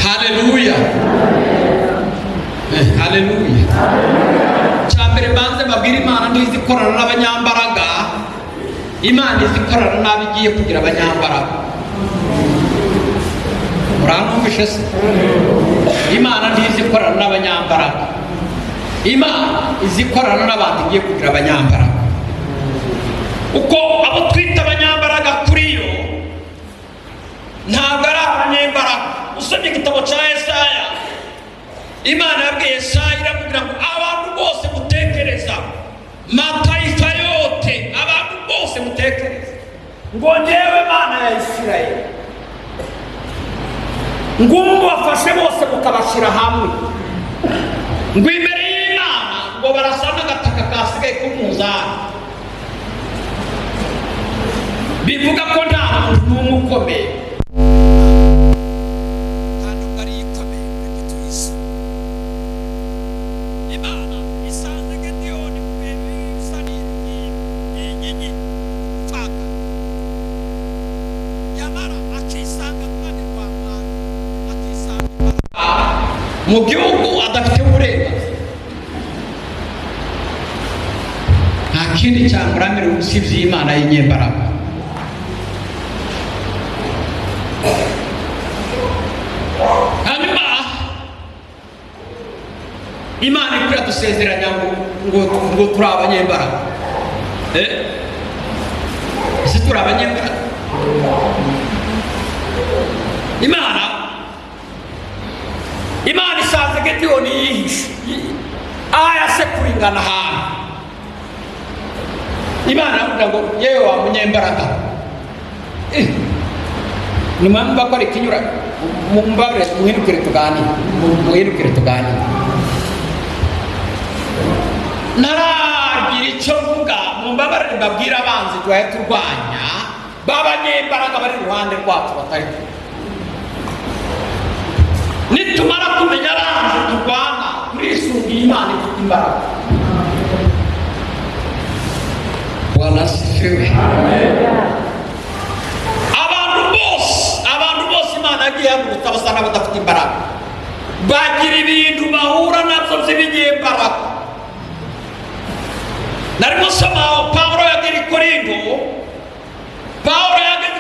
Haleluya. Haleluya. Cyambere banze babwira Imana ntizikorana n'abanyambaraga. Imana izikorana n'abigiye kugira abanyambaraga. Muranumvishe se? Imana ntizikorana n'abanyambaraga. Imana izikorana n'abantu igiye kugira abanyambaraga. Uko abo twita abanyambaraga kuri yo ntabwo ari abanyembaraga. Usomye igitabo cya Yesaya, Imana yabwiye Yesaya iramubwira ngo abantu bose mutekereza, mataifa yote, abantu bose mutekereza ngo njyewe Mana ya Isirayeli, ngo mubafashe bose mukabashyira hamwe, ngo imbere y'Imana ngo barasa n'agataka kasigaye k'umuzani. Bivuga ko nta muntu n'umwe ukomeye kandi ari ikomeye muri twese. Imana isanze Gediyoni mu bihe bisa n'inkingi pfaka, yamara akisanga kandi kwa Mana, akisanga mu gihugu adafite uburenganzira. Nta kindi cyamuramira usibye Imana y'inyembaraga. Imana ikwiye dusezeranya ngo turi abanyembaraga. Ese turi abanyembaraga? Imana isanze Gediyoni yihishe se kuringana ahantu. Imana avuga ngo yewe wa munyembaraga, nimwumva ko ari ikinyura, mumbabire muhindukire tuganire. Naragira icyo mvuga, mumbabarire mbabwira abanzi tuhaye turwanya b'abanyembaraga bari iruhande rwacu batari. Nitumara kumenya abanzi turwana, turisungiye Imana ifite imbaraga. Bwana asifiwe. Abantu bose Imana yagiye ihagurutsa basa n'abadafite imbaraga, bagira ibintu bahura nabyo by'ibinyembaraga. Narimo soma Pawulo yageze i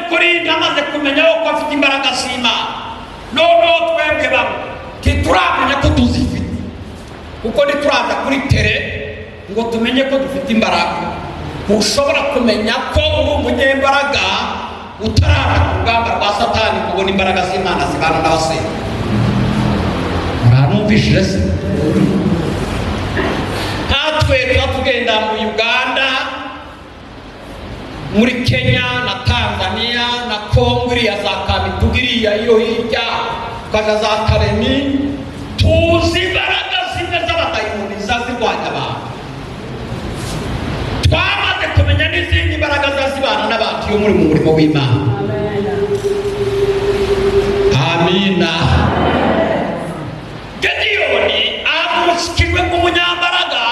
Korinto amaze kumenya ko afite imbaraga z'Imana. Noneho twebwe bamwe ntituramenya ko tuzifite, kuko ntituraza kuri tere ngo tumenye ko dufite imbaraga. Ushobora kumenya ko uri umunyembaraga utaraza ku rugamba rwa Satani kubona imbaraga z'Imana zibana n'abasenga. Muranumvishije se? Natwe tuba tugenda mu Uganda, muri Kenya na Tanzania na Kongo, iriya za Kamituga, iriya iyo hirya ukaja za Karemi, tuzi imbaraga zimwe z'abadayimoni zirwanya abantu. Twamaze kumenya n'izindi imbaraga zibana n'abantu iyo muri mu murimo w'Imana. Amina. Gediyoni amushikirwe nk'umunyambaraga,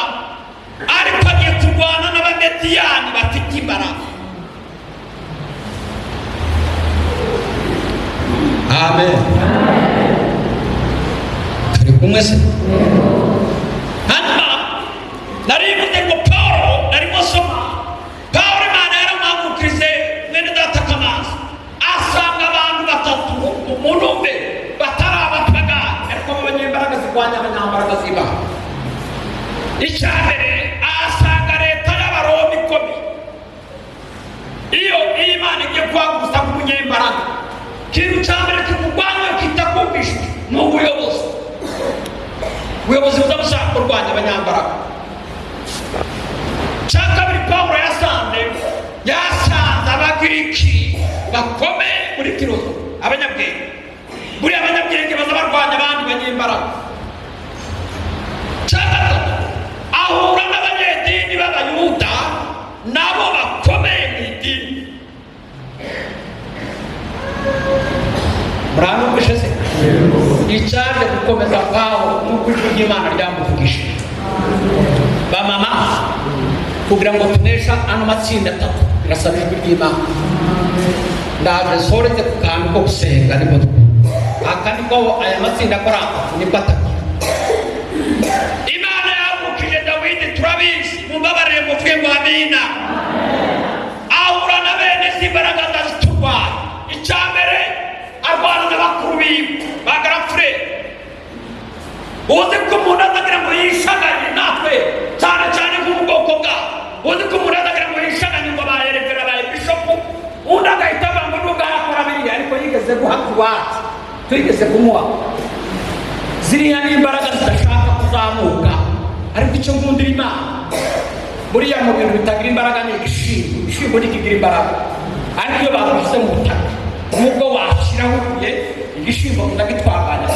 ariko agiye kurwana n'Abamediyani bafite imbaraga. Amen. Turi kumwe se? Hanyuma narivuze ngo Pawulo, narimo soma Pawulo, Imana yaramwambukirize mwene data Kamasi, asanga abantu batatu mu ntumbe batari abapagani, ariko b'abanyembaraga zirwanya abanyambaraga z'Imana. Icya mbere asanga leta y'Abaroma ikomeye. Iyo Imana igiye kuhagurusa nk'umunyembaraga, ikintu cya mbere kikurwanya kitakumvishwe ni ubuyobozi. Ubuyobozi buza bushaka kurwanya abanyambaraga. Cya kabiri Pawulo yasanze Abagiriki bakomeye muri Kirozo, abanyabwenge. Buriya abanyabwenge baza barwanya abandi banyembaraga. Cya gatatu ahura n'abanyedini b'Abayuda nabo bakomeye mu idini. Muranumvishe se? Icyaje gukomeza Pawulo n'uko ijwi ry'Imana ryamuvugishije. Bamama, kugira ngo tunesha ano matsinda atatu birasaba ijwi ry'Imana. Ndaje nsoreze ku kantu ko gusenga, ariko aka ni ariko aya matsinda akora niko atatu. Imana yavukije Dawidi turabizi, mumbabarire muvuge ngo amina. Ahura na bene z'imbaraga ziturwaye. Icyambere arwana n'abakuru biwe bagarafure. Uzi ko umuntu azagira ngo yishaganye natwe cyane cyane nk'ubwoko bwa. Uzi ko umuntu azagira ngo yishaganye ngo bayerekera ba bishopu, undi agahita ava ngo nubwo yakora biriya ariko yigeze guhaka iwacu, twigeze kumuha ziriya n'imbaraga zidashaka kuzamuka. Ariko icyo nkundira Imana buriya mu bintu bitagira imbaraga ni igishimbo. Igishimbo ntikigira imbaraga, ariko iyo bagushyize mu butaka nubwo washyiraho ibuye igishimbo ndagitwaganya.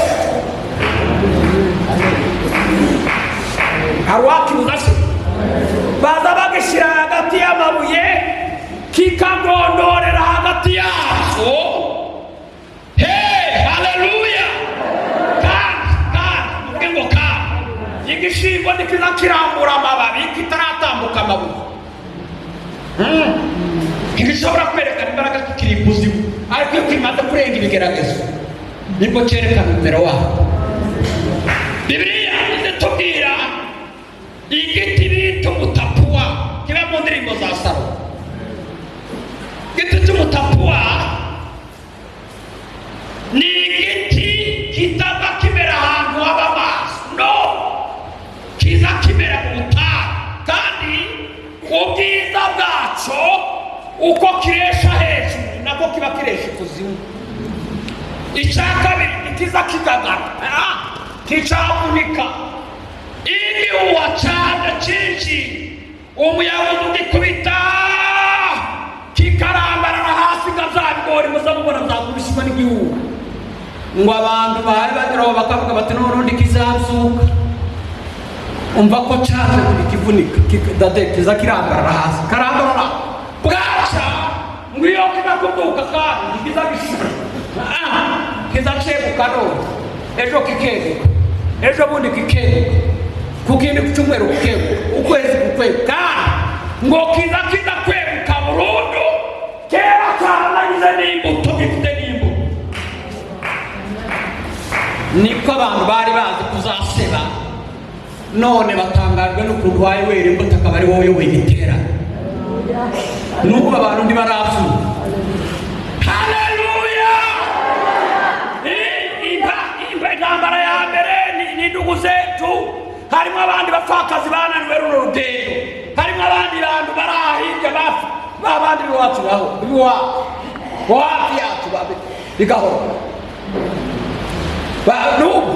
hari uwakibuza se baza bagishyira hagati y'amabuye kikagondorera hagati yazo. Haleluya! kandi mubwe ngo kandi igishimbo ntikiza kirambura amababi kitaratambuka amabuye. Ntigishobora kwerekana imbaraga kikiri ikuzimu, ariko iyo kimaze kurenga ibigeragezo nibwo cyerekana umumero waho. Bibiliya itubwira igiti bita umutapuwa kiba mu ndirimbo za Salomo. Igiti cy'umutapuwa ni igiti kitava kimera ahantu haba amazi, no, kiza kimera mu butayu, kandi ubwiza bwacyo uko kiresha hejuru nako kiba kiresha ikuzimu. Icya kabiri nikiza kigagara kicavunika. Ibihuha cyane cyinshi umuyaga ugikubita kikarambarara hasi nka za bigori muzamubona byakubishywa n'igihuha. Ngo abantu bahaye bageraho bakavuga bati n'urundi kizazuka. Umva ko cyaje buri kivunika kiza kirambarara hasi, karambarara bwaca ngo iyo kizakuduka kandi kiza gishira kiza ceguka none ejo kikeguka, ejo bundi kikeguka, kugenda ku cyumweru kikeguka, ukwezi kukweguka, ngo kiza kweguka burundu. Kera cyaragize n'imbuto gifite n'imbuto. Niko abantu bari bazi kuzaseba, none batangajwe n'ukuntu wawe wera imbuto akaba ari wowe wigitera. N'ubu abantu ntibaravuga. Haleluya! Intambara ya mbere ni ndugu zetu. Harimo abandi bapfakazi bananiwe runo rugendo, harimo abandi bantu barahirya bafu babandi biwacu baho wapi yacu babe bigahora. N'ubu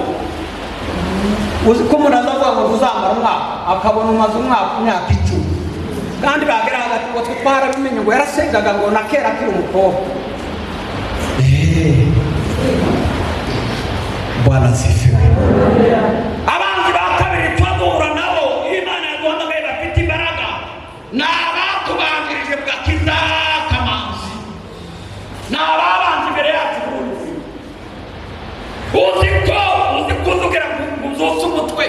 uzi ko umuntu azavuga ngo uzamara umwaka akabona umaze umwaka imyaka 10, kandi bagera hagati ngo twarabimenye ngo yarasengaga ngo na kera akiri umukobwa. Bwana sifiwe. Abanzi ba kabiri twagura nabo Imana yaduhamagaye bafite imbaraga, ni abatubanjirije bwakiza kamanzi, ni ababanzi imbere yacu buruzi. Uzi ko uzikuzugira uzose umutwe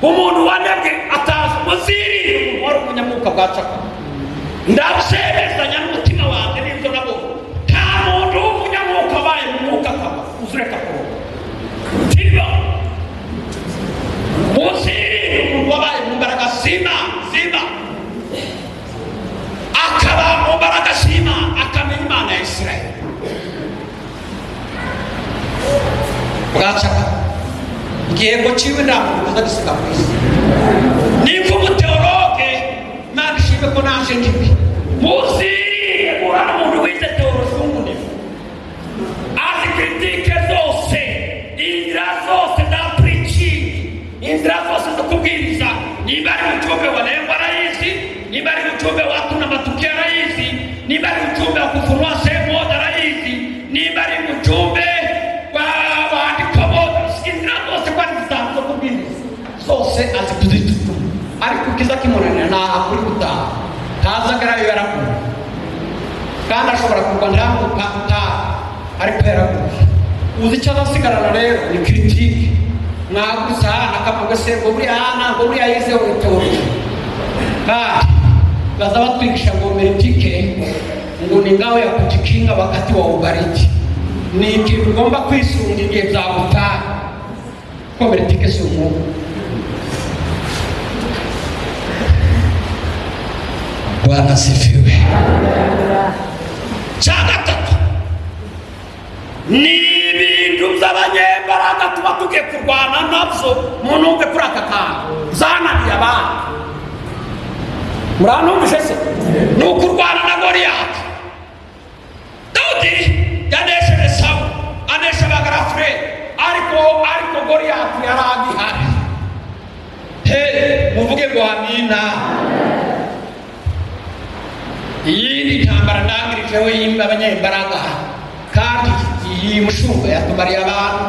umuntu wanebwe atazi umuziri wari umunyamuka bwacaka. Ndabishemezanya n'umutima wanjye n'ibyo nabo, nta muntu w'umunyamuka abaye mu mwuka akaba uzureka kuba tiba muziri umuntu wabaye mu mbaraga zima akaba mu mbaraga zima akamenya Imana ya Isirayeli bwacaka. Igihembo cyiwe ntabwo kuzagisiga ku isi. Niba umuteologe Imana ishimwe ko naje ndibi muziri urana umuntu wize teologi w'umunebwe azi kritike zose, inzira zose za preaching, inzira zose zo kubwiriza. Niba ari mchumbe wa lengo arayizi, niba ari mchumbe wa tuna matukio arayizi, niba ari mchumbe wa kufunua sehemu moja arayizi, niba ari mchumbe wa andiko moja, inzira zose kwa nizazo kubwiriza zose azikuzitu. Ariko kiza kimonanira na akuri gutaha ntazagarayo yarakuye, kandi ashobora kugwa ntambuka utaha ariko yarakuye. Uzi icyo azasigarana rero ni kiritike. Mwagusana akavuga se ngo buriya yizeho teologi, kandi baza batwigisha ngo meritike ngo ni ngao ya kujikinga wakati wa ubaridi. ni ikintu ugomba kwisunga igihe byagutaha komera itike si umwuka. Bwana asifiwe. Cya gatatu ni ibintu by'abanyembaraga tuba tugiye kurwana nabyo. Munumve kuri aka kantu zananiye abandi. Muranumvise se? Ni ukurwana na Goliyati. Dawudi yanesheje Sawuli, anesha Abagarafureyi, ariko Goliyati yari agihari. Muvuge ngo amina. Iyi ni intambara ndangirijeho y'abanyembaraga, kandi iyi mushumba yatumariye abantu.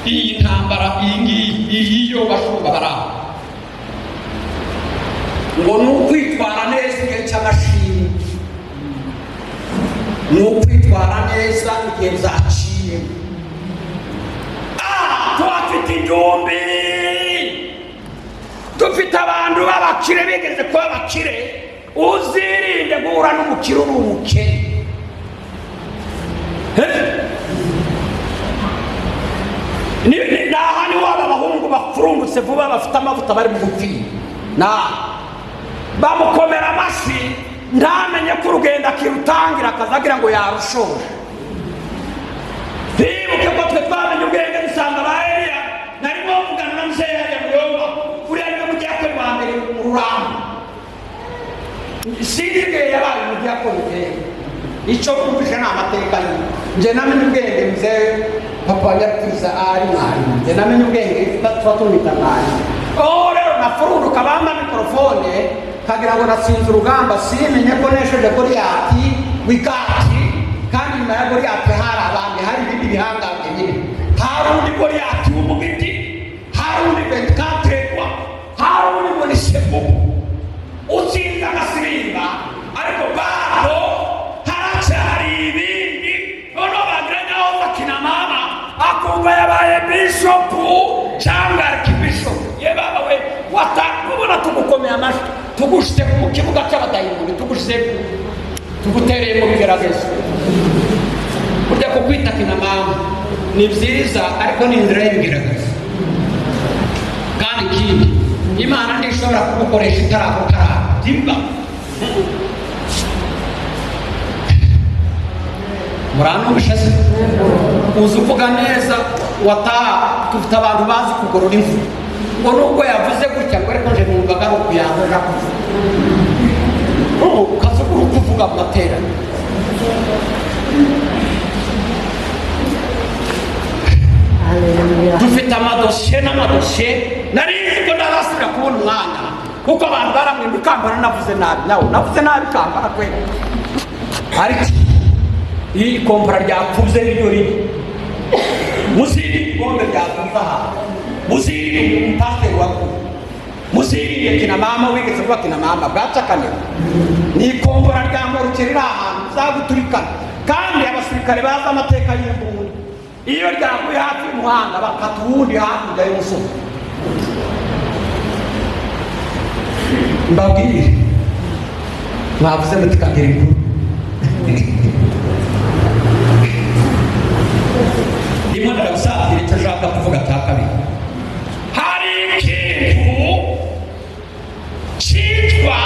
Iyi ntambara iyi yo bashumba baraho ngo ni ukwitwara neza igihe cy'amashini, ni ukwitwara neza igihe zaciye. Tuhafite injumbi, dufite abantu b'abakire bigeze kuba abakire. Uzirinde guhura n'umukire uri umukene. Naha ni waba abahungu bafurungutse vuba bafite amavuta bari mu gupfira, bamukomera amashyi ntamenye ko urugendo akirutangira akazagira ngo yarushoje. Bibuke ko twe twamenye ubwenge dusanga ba Eliya. Narimo mvugana na muzehe hariya Muyomba, uriya niwe mujyakoni wa mbere mu Rurambo. Sinige yabaye umujyakoni rero, icyo kumvisha ni amateka ye. Nje namenye ubwenge muzehe papa yapfuza ari mwarimu, nje namenye ubwenge tuba tumwita mwarimu. Rero nafurunduka bamba mikorofone kagira ngo natsinze urugamba, simenye ko nesheje Goliyati w'Igati, kandi nyuma ya Goliyati hari abandi, hari ibindi bihangange nyine. Hari undi Goliyati w'umugiti, hari undi Bentikategwa, hari undi ngo ni Sebubu utsinze agasirimba, ariko bado haracyari ibindi. Noneho bagira ngaho bakina mama akumva yabaye bishopu cyangwa arikibishopu. Ye baba we watakubona tugukomeye amashyi, tugushyize mu kibuga cy'abadayimoni, tugutereye mu bigeragezo. Burya ko kwita kina mama ni byiza, ariko ni inzira y'ibigeragezo. Kandi ikindi, Imana ntishobora kugukoresha itaragukaraba. Dimba muranumvishe se? Uzi uvuga neza wataha. Dufite abantu bazi kugorora imvu, ngo nubwo yavuze gutya ngo ariko nje numvaga ari ukuyahoja kuvuga. Ukaza kuvuga mu materaniro. Dufite amadosiye n'amadosiye. Narizi ko ntarasubira kubona umwanya, kuko abantu baramwimba ikambara navuze nabi. Nawe navuze nabi ikambara kwe, ariko iyi kompara ryapfuze niryo ribi. Muziri bombe ryapfuze aha, muziri umupasiteri wakuru, muziri kina mama wigeze kuba kina mama bwacakanira. Ni kompara ryamurukira iri ahantu zaguturikana, kandi abasirikare bazi amateka y'imbunda. Iyo ryaguye hafi y'umuhanda bakata uwundi hakurya y'umusozi. Mbabwire mwavuze mutikagira inkuru. Ndimo ndagusatira icyo nshaka kuvuga cya kabiri. Hari ikintu cyitwa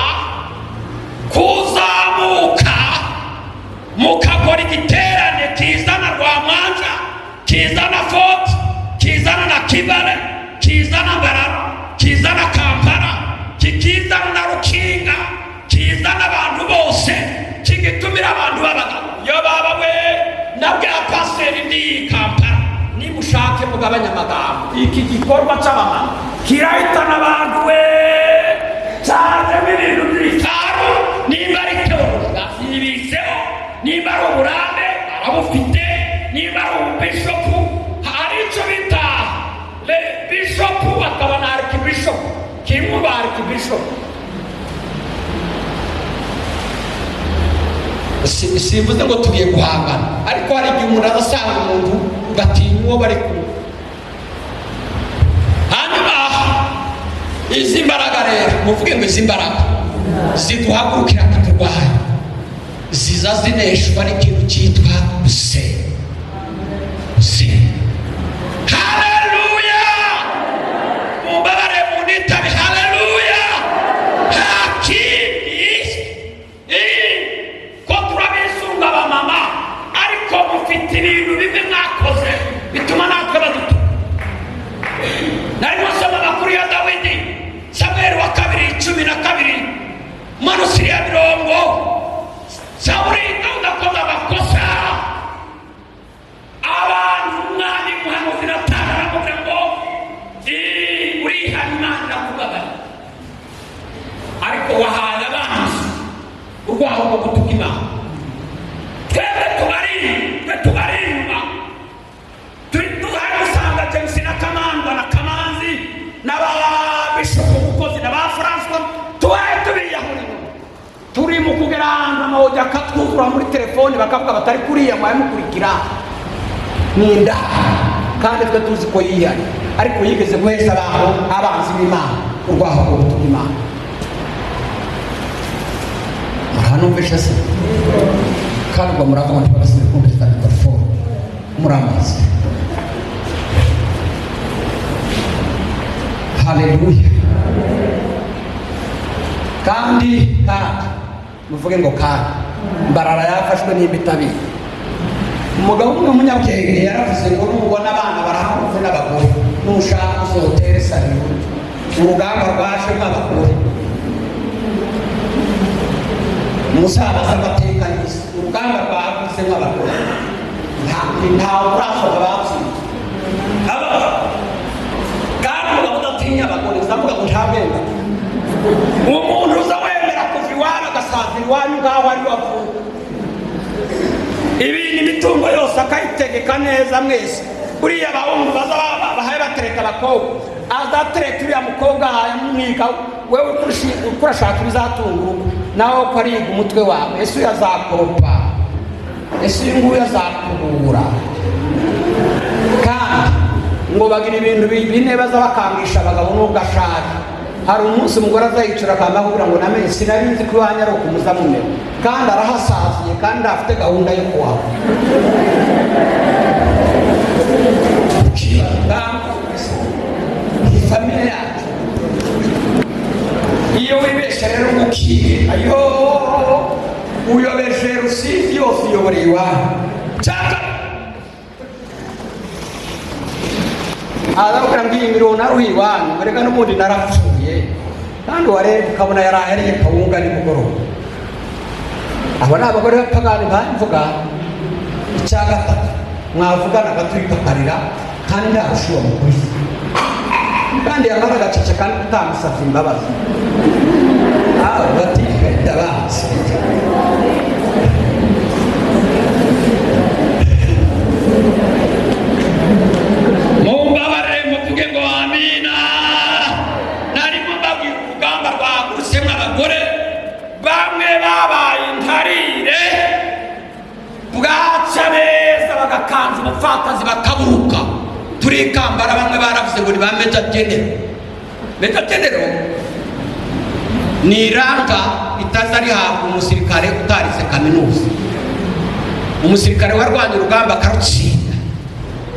kuzamuka mukakora igiterane kizana Rwamanja, kizana Fort, kizana na Kibale, kizana Mbarara, kizana Kampala, kizana na Rukinga, kizana abantu bose, kigitumira abantu b'abagabo. Yo baba we nabwe apasiteri ndi Kampala, nimushake mugabanya amagambo. Iki gikorwa cy'abamama kirahitana abantu we cyane ibintu by'itaru. Nimba ari teologa yibitseho, nimba ari uburambe arabufite, nimba ari ubishopu hari icyo bita bishopu, bakaba na arikibishopu. Kimwe ba arikibishopu. Simvuze ngo tugiye guhangana, ariko hari igihe umuntu azasanga umuntu ugatinya uwo bari kumwe. Hanyuma izi mbaraga rero, muvuge ngo izi mbaraga ziduhagurukira kuturwanya, ziza zineshwa n'ikintu cyitwa gusenga. amahoja akatwuzura muri telefone bakavuga batari kuriya mwamukurikira ninda kandi twe tuzi ko yihari ariko yigeze guhesha abantu abanzi b'Imana urwaho rwo gutuma Imana murahanumvisha se kandi ubwo muravuga ngo bagasubira kumviriza telefone muramaze. Haleluya. Kandi muvuge ngo kandi Mbarara yafashwe n'imbitabire. Umugabo umwe w'umunyabwenge yaravuze ngo nubona abana barahamuze n'abagore nushaka uzotere sarimu urugamba rwaje nk'abagore. Umusaza amateka y'isi urugamba rwavuze nk'abagore ntawe urashoka batsinze kandi umugabo udatinya abagore uzavuga ngo ntabwenge umuntu uza wemera kuva iwabo agasazira iwanyu ngaho ari wavuga ibintu imitungo yose akayitegeka neza mwese uriya abahungu baza bahaye batereka abakobwa azatereka uriya mukobwa ahaye umwika wewe urashaka ibizatunga urugo nawe ko ariga umutwe wawe ese uyu azakoropa ese uyu nguyu azakubura kandi ngo bagira ibintu bine baza bakangisha abagabo n'ubwo ashaje. Hari umunsi umugore azayicara akamubwira ngo namenye sinarinzi ko iwanyu ari ukumuza mumero kandi arahasaziye kandi afite gahunda yo kuwaho ifamiye yacu iyo wibeshe rero umukiye ayo uyobeje Rusizi yose uyoboreye iwanyu cyaka azakubwira ngo iyi miliyoni ari uyiwanyu mureka n'ubundi narapfuye kandi wareba ukabona yaraheriye kawunga nimugoroba. Abo ni abagore b'abapagani bamvuga icya gatatu mwavuganaga turipakarira kandi ntarushiwe mukuri kandi yamara agacece kandi utamusavye imbabazi bati ndabazi mumbabare muvuge ngo amina. Narimo mbabwira urugamba rwagurusemo abagore bamwe babaye intarire bwaca neza bagakanza umupfakazi bakaburuka turikambara. Bamwe baravuze ngo ni ba Meja General. Meja General ni iranga itaza rihabwa umusirikare utarize kaminuza. Umusirikare warwanya urugamba akarutsinda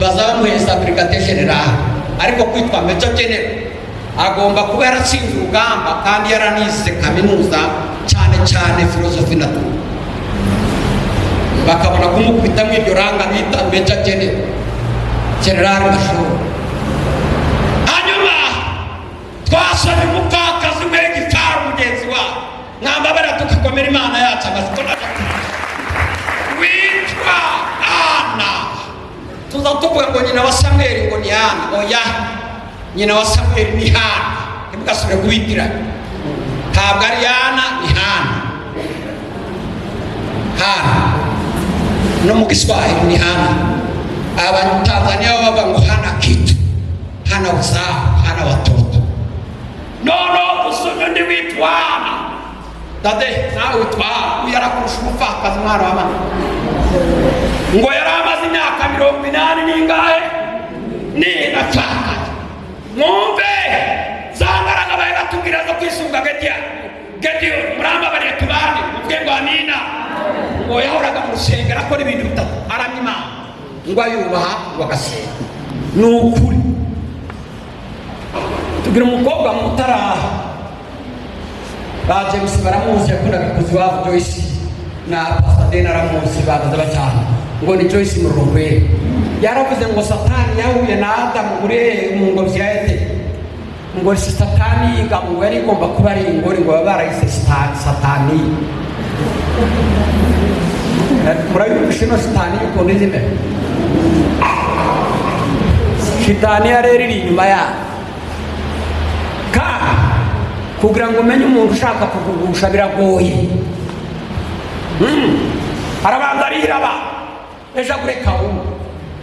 baza bamuheza Brigadier General, ariko kwitwa Meja General agomba kuba yaratsinze urugamba kandi yaranize kaminuza cyane cyane filozofi na teology. Bakabona kumukubita mu iryo ranga bita Meja General, General Mashuru. Hanyuma twasabye umupfakazi w'Igifaru mugenzi wa mwambabara tukakomera Imana yacu amasitona witwa Ana. Tuza tuvuga ngo nyina wa Samuel ngo ni Ana. Oya, nyina wa Samuel ni Hana. Ntimugasubire kubitiranya. Ntabwo ari Ana, ni Hana. Hana no mu Kiswahili ni Hana. Abanyatanzania baba ngo hana kitu, hana uzao, hana watoto. No usonyo ndi witwa Ana. Dade nawe witwa uyarakurusha umupfakazi mwana wa mama ngo yaramaze imyaka 80 n'ingahe ni napfakazi. Mwumve zangaraga baye batubwira zo kwisunga Gedeon muramba bari tubane muvuge ngo amina. Ngo yahoraga mu rusengero akora ibintu bitatu aramya Imana ngo ayubaha wagasenga n'ukuri. Tugira umukobwa mutara ba James baramuzi yakundaga kuziwava Joyce na Pasadena aramuzi bagaza bacana ngo ni Joyce Murongwe. Yaravuze ngo Satani yahuye na Adamu muri mu ngobyi ya Edeni ngo si Satani ngo yari igomba kuba ari ingori ngo barayise Satani. Murabibishino Satani yuko ndizime Shitani yareri inyuma ya kugira ngo umenye umuntu ushaka kugugusha biragoye. Arabanza arihiraba eja kuri kawunga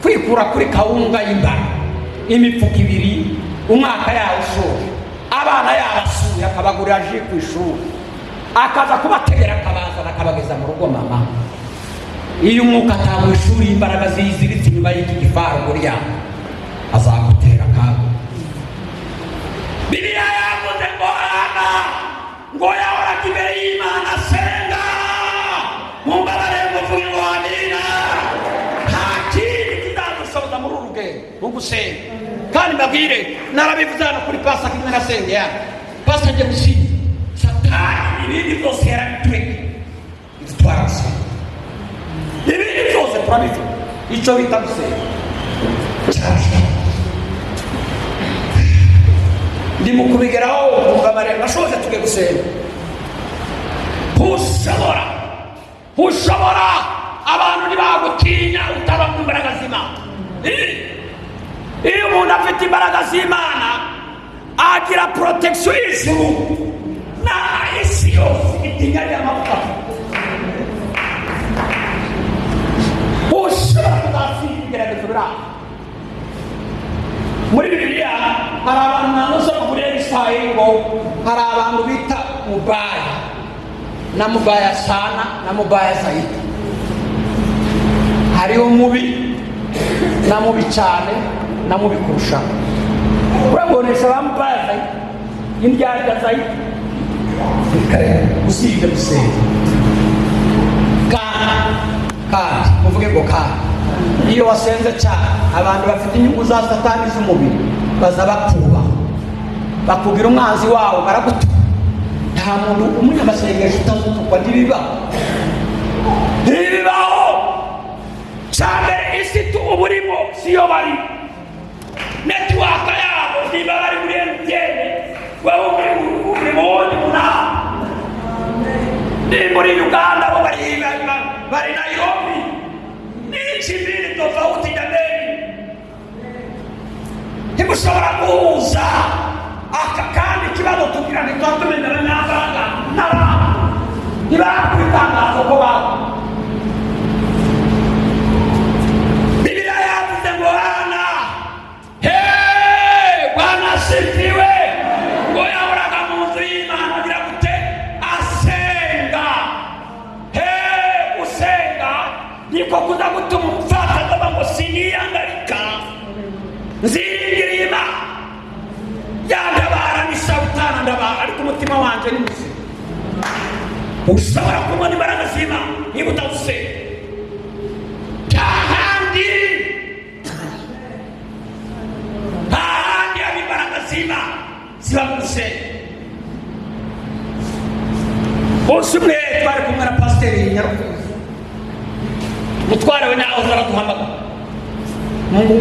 kwikura kuri kawunga y'imbara imifuka 2 umwaka yawo ushoje abana yabasuye akabagurira ji ku ishuri akaza kubategera akabazana akabageza mu rugo. Mama, iyo umwuka atamu ishuri imbaraga ziziritse inyuma y'iki gifaru buriya azagutera akaga. Bibiliya yavuze ngo Hana ngo yahoraga imbere y'Imana asenga. Mumbabare muvuge ngo amina. Nta kindi kizadusohoza muri uru rugendo rwo gusenga. Kandi mbabwire, narabivuze hano kuri pasa kimwe nasengeye, pasa agiye gusiga Satani ibindi byose yarabitwika idutwara gusenga. Ibindi byose turabivuga icyo bita gusenga. Ndimo kubigeraho mugabare nashoje tuge gusenga. Ushobora abantu ntibagutinya utaba mu mbaraga z'Imana. Iyo umuntu afite imbaraga z'Imana agira protection y'ijuru, na isi yose itinya y'amavuta. Ushobora kuzatsinda ibigeragezo biraho. Muri Bibiliya hari abantu nangusoma muri Isirayeli ngo hari abantu bita mubaya na mubaya sana na mubaya zaidi. Hariho mubi na mubi cyane na mubi kurusha. Urabonesha ba mubaya zaidi indyarya zaidi usibye gusenga. Kandi muvuge ngo kandi iyo wasenze cyane abantu bafite inyungu za Satani z'umubiri baza bakuba bakubwira umwanzi wawe baragutuka. Nta muntu umunyamasengesho utazutukwa ntibibaho cyane. Isi tu uburimo siyo bari network yabo niba bari muri MTN wowe uri muri munama ni muri Uganda bo bari Nairobi. Nchi mbili tofauti jameni, ntimushobora guhuza aka kandi ikibazo tugira ntitwatumenyana n'abanga n'abantu ntibakwitangaza ko baba. Bibiliya yavuze ngo Hana Bwana asifiwe ngo yahoraga mu nzu y'Imana agira gute asenga. Gusenga niko kuza gutuma umufata avuga ngo siniyangarika nziringira Imana yandabara n'isabutana ndabara ariko umutima wanjye ni muzima. Ushobora kubona imbaraga z'Imana niba utagusenga. Ntahandi hari imbaraga z'Imana ziba mu gusenga. Bose umwe twari kumwe na pasiteri Nyarukuzi, mutware we nawe zaraduhamagara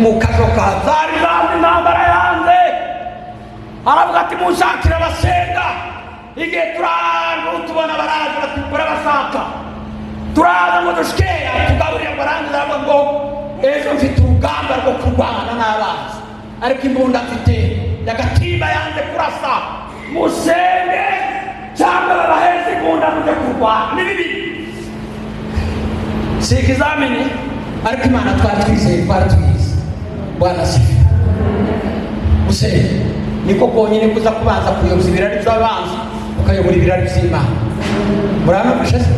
mu kajoka zari bamwe intambara yanze. Aravuga ati mushakira abasenga. Igihe turahantu tubona baraza batukura basaka turaza ngo dushikeya tugaburira barangiza aravuga ngo ejo mfite urugamba rwo kurwana n'abanzi ariko imbunda mfite yagatimba yanze kurasa. Musenge cyangwa babaheze imbunda mujye kurwana. Ni bibi si ikizamini ariko Imana twari twizeye twari twize. Bwana sifa. Musenge niko konyine kuza kubanza kuyoboza ibirari by'abanzi ukayobora ibirari by'Imana. Muramufasha se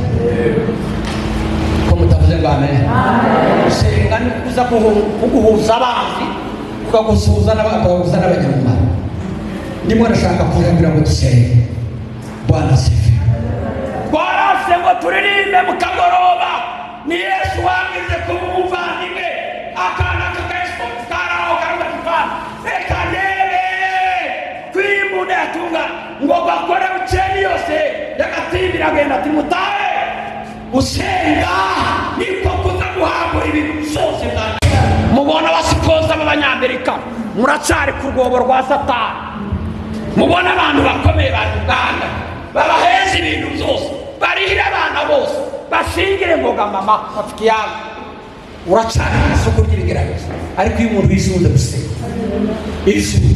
ko mutavuze ngo amen. Gusenga ni kuza kuguhuza abanzi ukagusuhuza n'abanyamumaro. Ndimo ndashaka kugira ngo dusenge. Bwana sifa. Twarase ngo turirimbe mu kagoroba ni Yesu wamize ku muvandimwe akana kakayesu karaho karuga kifana reka ndebe twimbune atunga ngo bakore uceni yose yagatimbira agenda ati mutahe. Gusenga niko kuza guhambura ibintu byose byanyu. Mubona abasipoza b'Abanyamerika muracari ku rwobo rwa Satani. Mubona abantu bakomeye ba Uganda babaheze ibintu byose barihira abana bose bashingire ngoga mama afiki yawe uracari isoko ry'ibigeragezo. Ariko iyo umuntu yisubiza gusenga ijuru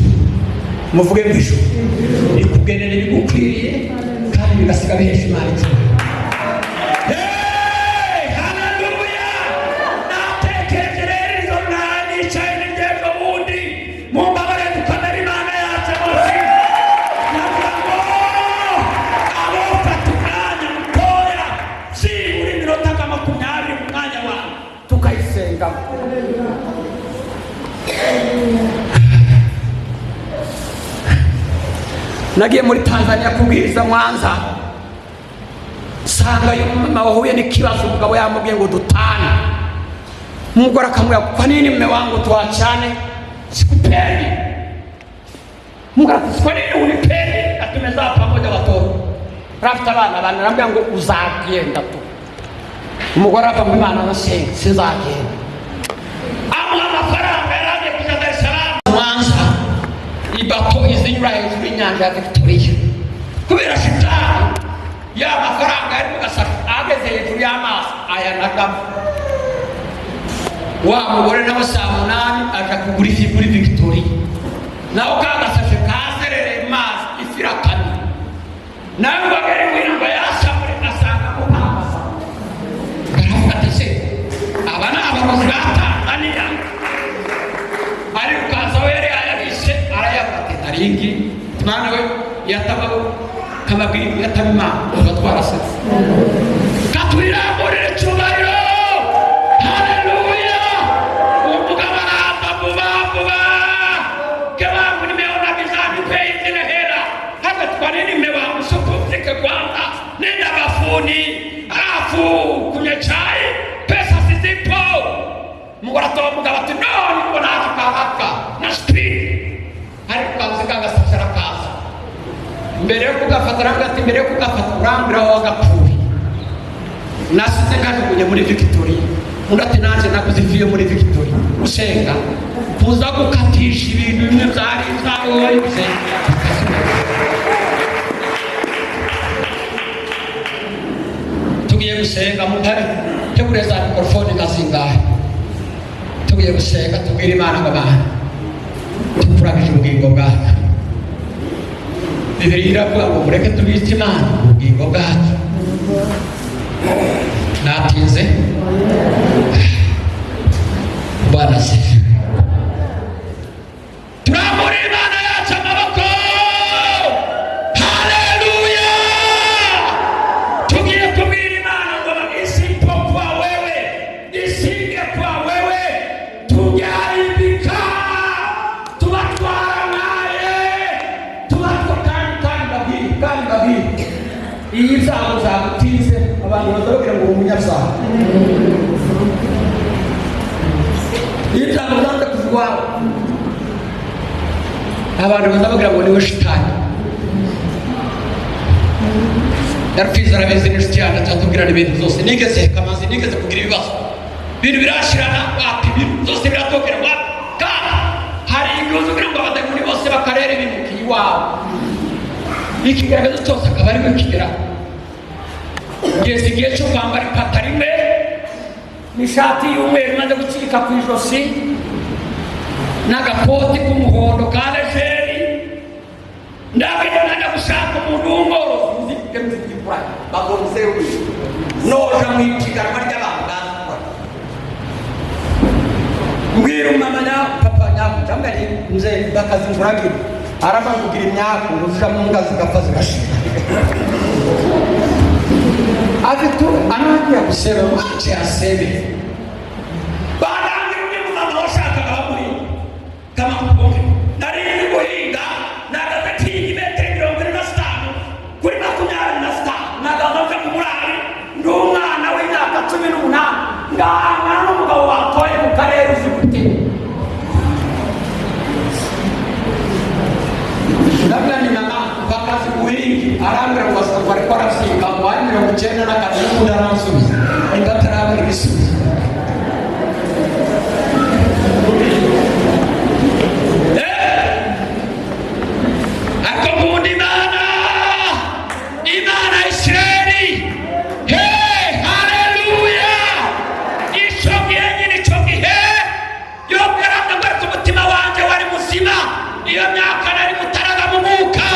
muvuge ngo ijuru rikugenera ibigukwiriye kandi bigasiga bihesha Imana icyubahiro. Haleluya. Natekereje rero izo nicaye n'ingengo bundi mumbabare dukomere Imana yacu bose navuga ngo abofata nagiye muri Tanzania kubwiriza Mwanza, sanga mama wahuye n'ikibazo, umugabo yamubwiye ngo dutane. Umugore akamubwira kwa nini mume wangu tuachane? Sikupendi. Umugore ati kwa nini unipendi? Atumezaa pamoja watoto, rafta bana banarambia ngo uzagenda tu. Umugore ava mu Imana nasenga sinzagenda. Amuha amafaranga yaraje kuja Dar es Salaam Mwanza, ibato izinyura hejuru y'inyanja ya Victoria. Kubera shitani ya mafaranga yari mugasaka ageze hejuru y'amazi ayanagamo. Wa mugore nawe saa munani aja kugura ifi kuri Victoria, nawe kagasashe kaserere mazi ifirakani, nawe bagere ngo yasamure asanga ko ntabasa. Baravuga se abana abakozi batangania ari ukaza were ayabishe arayafata taringi mwana we yatabaho kamabwiri yatabima batwara se katurira gore cyubahiro. Haleluya. Umugabana babuba kama nimeona bizani pei tena hela hata kwa nini mmewangu sokopeke kwanza nenda bafuni alafu kunywa chai pesa sizipo. Mungu anatoa mugabo ati no niko nataka haraka na speed hari kwanza sasa kaza mbere yo kugafatira ngati mbere yo kugafata urambira wagapfuye nasize kandi kunye muri Victoria undati nanje nakuzifiye muri Victoria usenga kuza gukatisha ibintu bimwe byari zawe tugiye gusenga mutare tegureza mikrofone ngazingahe tugiye gusenga tubwira Imana ngo bana tukuragije ubugingo bwacu. Bibiliya iravuga ngo mureke tubite Imana ubugingo bwacu. Natinze Bwana sifa. Turamuri Imana yacu amaboko. Haleluya. Tugiye kubwira Imana ngo isipo kwa wewe, isinge kwa wewe, tujaribika, tubatwara naye, kandi babiri. Iyi byago zagutinze abantu bazabwira ngo umunyabyaha. Iyi byago zanze kuvugwaho abantu bazabwira ngo niwe shitani. Yarfiza arabizi n'inshuti yanjye atubwirana ibintu byose nigeze kamazi nigeze kugira ibibazo ibintu birashirana wapi ibintu byose biratokera wapi kandi hari ibibazo kugira ngo abadayimoni bose bakarere bimukiye iwawe ikigaragaza cyose akaba ari kukigera. Ngeze igihe cyo kwambara ipataro imwe n'ishati y'umweru imaze gucika ku ijosi n'agakoti k'umuhondo ka lejeri ndabona najya gushaka umuntu w'umworozi uzifite muzikura bagonze we noja mu ipiganwa ry'abantu bazikora mbwira umama na papa nyamujanga ari nze bakazinguragira araba kugira imyaka uruja mu ngazi gapfa zigashira afitu anakia kusema mwache aseme baada ya mama washaka kaburi kama mbonge dalili kuhinga na gazeti imetengero ngiri na stano kuri makunyari na stano na gazeti kumurari ndumwana w'imyaka 18 ngana n'umugabo watoye mu karere uzikute labda ni mama bakazi kuhingi arambira ngo asafari kwa rafika mwani 90 na karibu ndaransubiza ingataraba ibisubizo akabundi Imana Israeli. Hey, haleluya. Ishogiye nyine chogihe yogera ndamara umutima wanje wari muzima iyo myaka nari mutaraga mu muka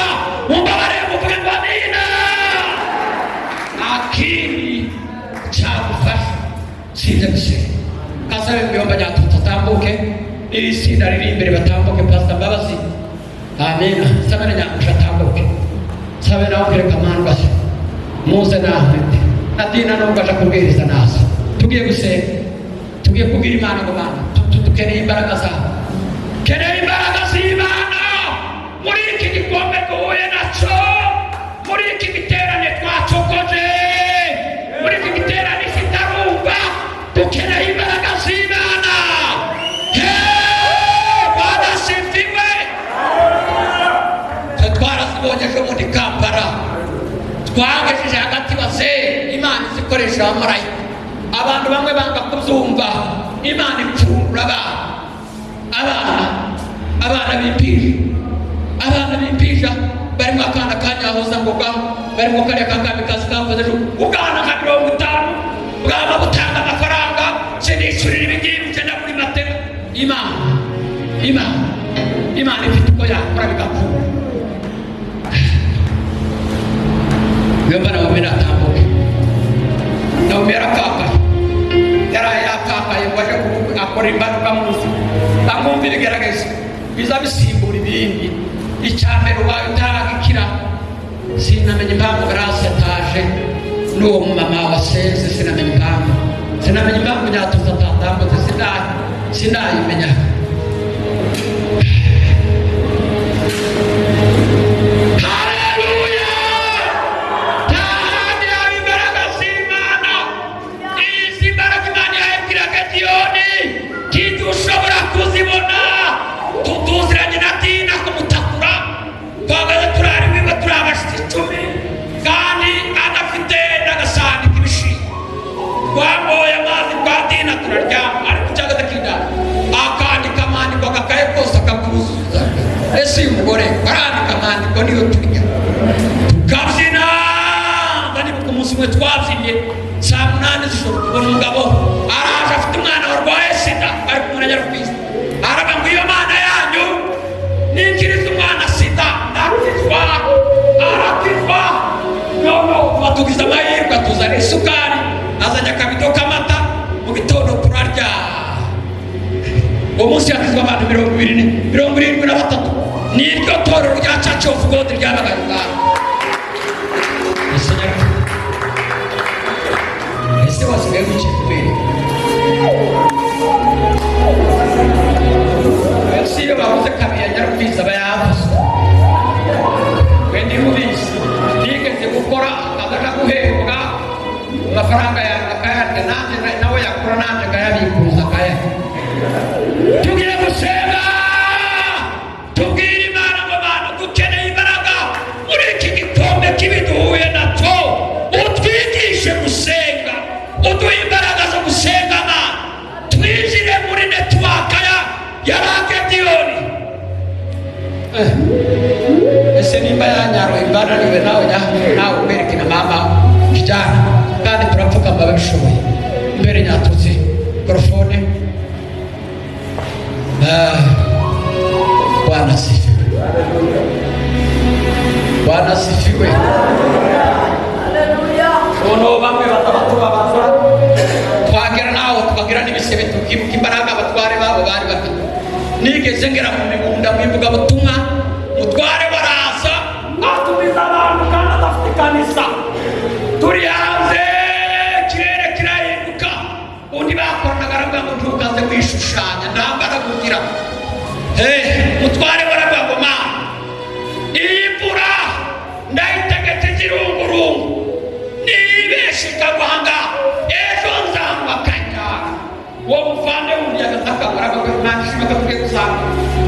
mumbabare muvuge ngo amina. Akini cyagufasha sinze gusenga kasabe byomba nyatutambuke isi nariri imbere batambuke pastor Mbabazi. Amina. Sabana nyamusha tambuke sabe nawe kereka manu basi muze nawe nadina no ngaja kubwiriza nazo tugiye gusenga tugiye kubwira Imana ngo Mana tukeneye imbaraga zawe keneye imbaraga z'Imana muri iki gikombe duhuye nacyo ikoresha abamarayika. Abantu bamwe banga kubyumva. Imana ipfura abana b'impinja barimo akana kanyahoza ngoga, barimo kariya kakamikazi kakoze ubwana nka 50 bwaba butanga amafaranga sinishurira ibingibi cyenda kuri matera. Imana ifite uko yakora bigakura. Mbona wamena tambuke na umera kaka yara kaka yaje akora imbanuka munsi bamumbi bigerageza biza bisimbura ibindi. Icyambere ubaye utaragikira sinamenye impamvu Grace ataje n'uwo mama waseze, sinamenye impamvu nyatuza tatambutse, sinayimenya. Ese umugore barandika amandiko niyo turya tukabyina ndani ku munsi umwe twabyinnye saa 8 z'ijoro kubona umugabo araje afite umwana warwaye sida ari kumurengera ku isi araba ngo iyo mana yanyu ninkiriza umwana sida arakizwa nono batugize amahirwe atuzana isukari azanye akabido k'amata mu gitondo turarya. Umunsi yakizwa abantu 73 niryo torero rya Church of God ryabagaruka. Ese wasigaye gucikubere siyo bavuze kabiya nyarubwiza bayavuze wendi mubizi nigeze gukora akaza guhembwa amafaranga yakayarya nanjye nawe yakora nanjye akayabikuza akayarya. Tugiye gusenga tubwire Imana ngo Mana dukeneye imbaraga muri iki gikombe kibiduhuye nacyo, utwigishe gusenga, uduhe imbaraga zo gusenga Mana, twinjire muri network ya Ragediyoni. Ese nimba yanyaro imbaraga niwe nawe ubereke na mama kijana kandi turapfuka babishoboye mbere nyatutse mikrofone. Bwana sifiwe. Bwana sifiwe. Haleluya. Ono bamwe batabatura batura twagira naho twagira n'ibisebe tukibuka imbaraga abatware babo bari bafite. Nigeze ngera mu mibunda mwibuga butumwa mutware baraza atumiza abantu kandi adafite kanisa turi hanze kirere kirahinduka undi bakoranaga aravuga ngo ntukaze kwishushanya ndambara kugira mutware baravuga ngo Mana iyi mvura ndayitegetse zirungurungu nibeshi kagwanga ejo nzangwa kanyara wo muvande wundi agataka baravuga ngo Mana ishimaka tugiye gusanga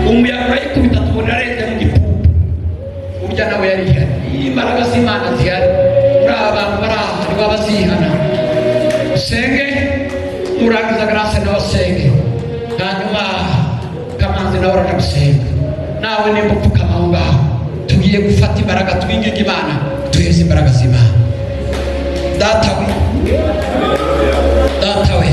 umuyaga urayikubita tubona arenze mu gipupu urya nawe yari ihari. Imbaraga z'Imana zihari muri abantu bari aha hari babazihana. Usenge murangiza Grace nawe usenge hanyuma Kamanzi nawe uraje gusenga nawe nimba upfukama aho ngaho. Tugiye gufata imbaraga twinginga Imana tuheze imbaraga z'Imana. Data we